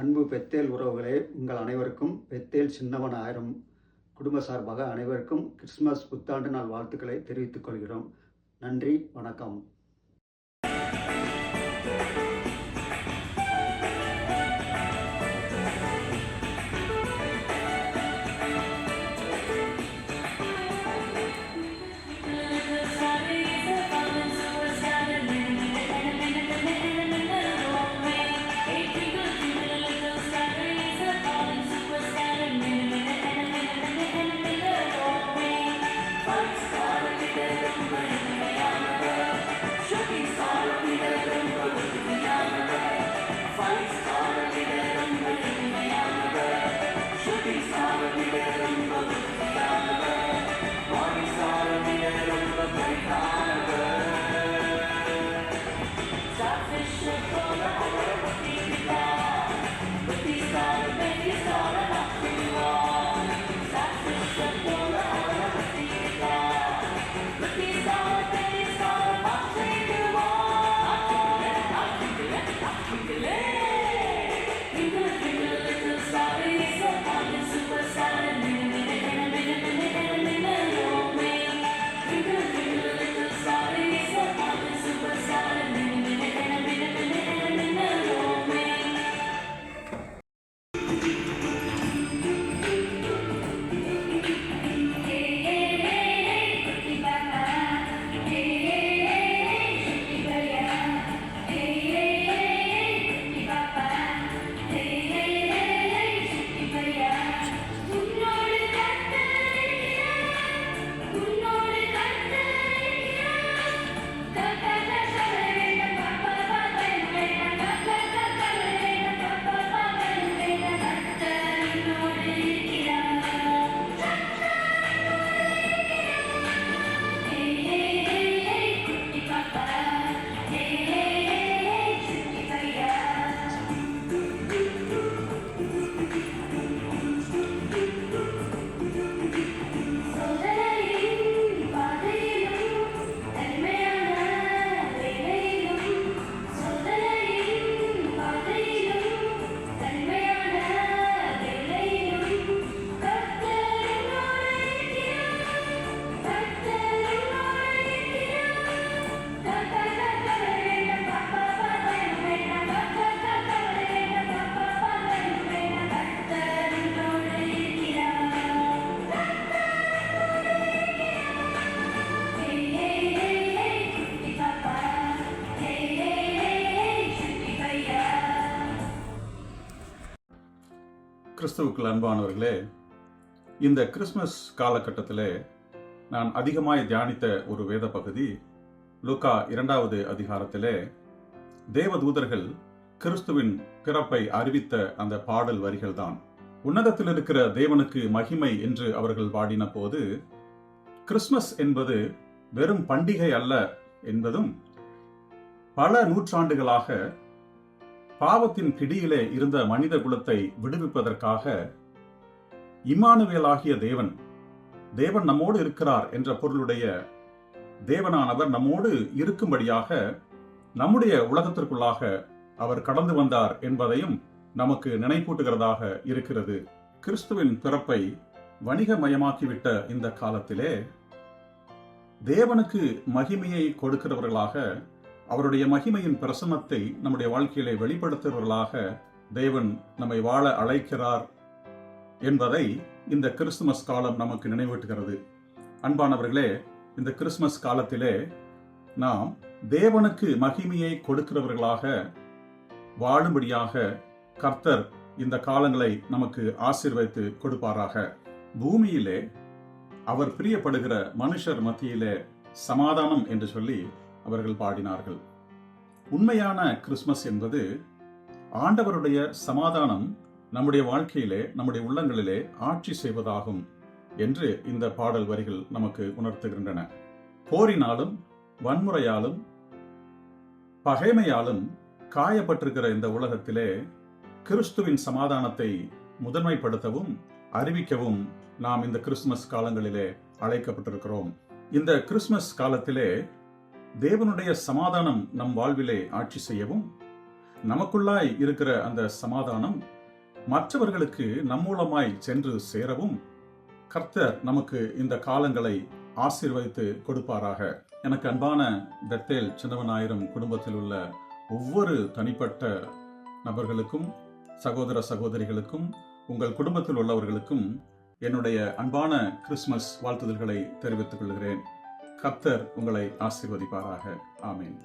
அன்பு பெத்தேல் உறவுகளே, உங்கள் அனைவருக்கும் பெத்தேல் சின்னவன் ஆயிரம் குடும்ப சார்பாக அனைவருக்கும் கிறிஸ்துமஸ் புத்தாண்டு நாள் வாழ்த்துக்களை தெரிவித்துக் கொள்கிறோம். நன்றி, வணக்கம். கிறிஸ்துவுக்குள் அன்பானவர்களே, இந்த கிறிஸ்துமஸ் காலகட்டத்திலே நான் அதிகமாய் தியானித்த ஒரு வேத பகுதி லூக்கா 2வது அதிகாரத்திலே தேவதூதர்கள் கிறிஸ்துவின் பிறப்பை அறிவித்த அந்த பாடல் வரிகள் தான். உன்னதத்தில் இருக்கிற தேவனுக்கு மகிமை என்று அவர்கள் பாடின போது, கிறிஸ்துமஸ் என்பது வெறும் பண்டிகை அல்ல என்பதும், பல நூற்றாண்டுகளாக பாவத்தின் பிடியிலே இருந்த மனித குலத்தை விடுவிப்பதற்காக இம்மானுவேலாகிய தேவன் நம்மோடு இருக்கிறார் என்ற பொருளுடைய தேவனானவர் நம்மோடு இருக்கும்படியாக நம்முடைய உலகத்திற்குள்ளாக அவர் கடந்து வந்தார் என்பதையும் நமக்கு நினைப்பூட்டுகிறதாக இருக்கிறது. கிறிஸ்துவின் பிறப்பை வணிகமயமாக்கிவிட்ட இந்த காலத்திலே தேவனுக்கு மகிமையை கொடுக்கிறவர்களாக, அவருடைய மகிமையின் பிரசன்னத்தை நம்முடைய வாழ்க்கையிலே வெளிப்படுத்துகிறவர்களாக தேவன் நம்மை வாழ அழைக்கிறார் என்பதை இந்த கிறிஸ்துமஸ் காலம் நமக்கு நினைவூட்டுகிறது. அன்பானவர்களே, இந்த கிறிஸ்துமஸ் காலத்திலே நாம் தேவனுக்கு மகிமையை கொடுக்கிறவர்களாக வாழும்படியாக கர்த்தர் இந்த காலங்களை நமக்கு ஆசீர்வதித்து கொடுப்பாராக. பூமியிலே அவர் பிரியப்படுகிற மனுஷர் மத்தியிலே சமாதானம் என்று சொல்லி அவர்கள் பாடினார்கள். உண்மையான கிறிஸ்துமஸ் என்பது ஆண்டவருடைய சமாதானம் நம்முடைய வாழ்க்கையிலே, நம்முடைய உள்ளங்களிலே ஆட்சி செய்வதாகும் என்று இந்த பாடல் வரிகள் நமக்கு உணர்த்துகின்றன. போரினாலும் வன்முறையாலும் பகைமையாலும் காயப்பட்டிருக்கிற இந்த உலகத்திலே கிறிஸ்துவின் சமாதானத்தை முதன்மைப்படுத்தவும் அறிவிக்கவும் நாம் இந்த கிறிஸ்துமஸ் காலங்களிலே அழைக்கப்பட்டிருக்கிறோம். இந்த கிறிஸ்துமஸ் காலத்திலே தேவனுடைய சமாதானம் நம் வாழ்விலே ஆட்சி செய்யவும், நமக்குள்ளாய் இருக்கிற அந்த சமாதானம் மற்றவர்களுக்கு நம் மூலமாய் சென்று சேரவும் கர்த்தர் நமக்கு இந்த காலங்களை ஆசீர்வதித்து கொடுப்பாராக. எனக்கு அன்பான பெத்தேல் சின்னவனாயிரம் குடும்பத்தில் உள்ள ஒவ்வொரு தனிப்பட்ட நபர்களுக்கும், சகோதர சகோதரிகளுக்கும், உங்கள் குடும்பத்தில் உள்ளவர்களுக்கும் என்னுடைய அன்பான கிறிஸ்துமஸ் வாழ்த்துதல்களை தெரிவித்துக் கொள்கிறேன். கர்த்தர் உங்களை ஆசீர்வதிப்பாராக. ஆமென்.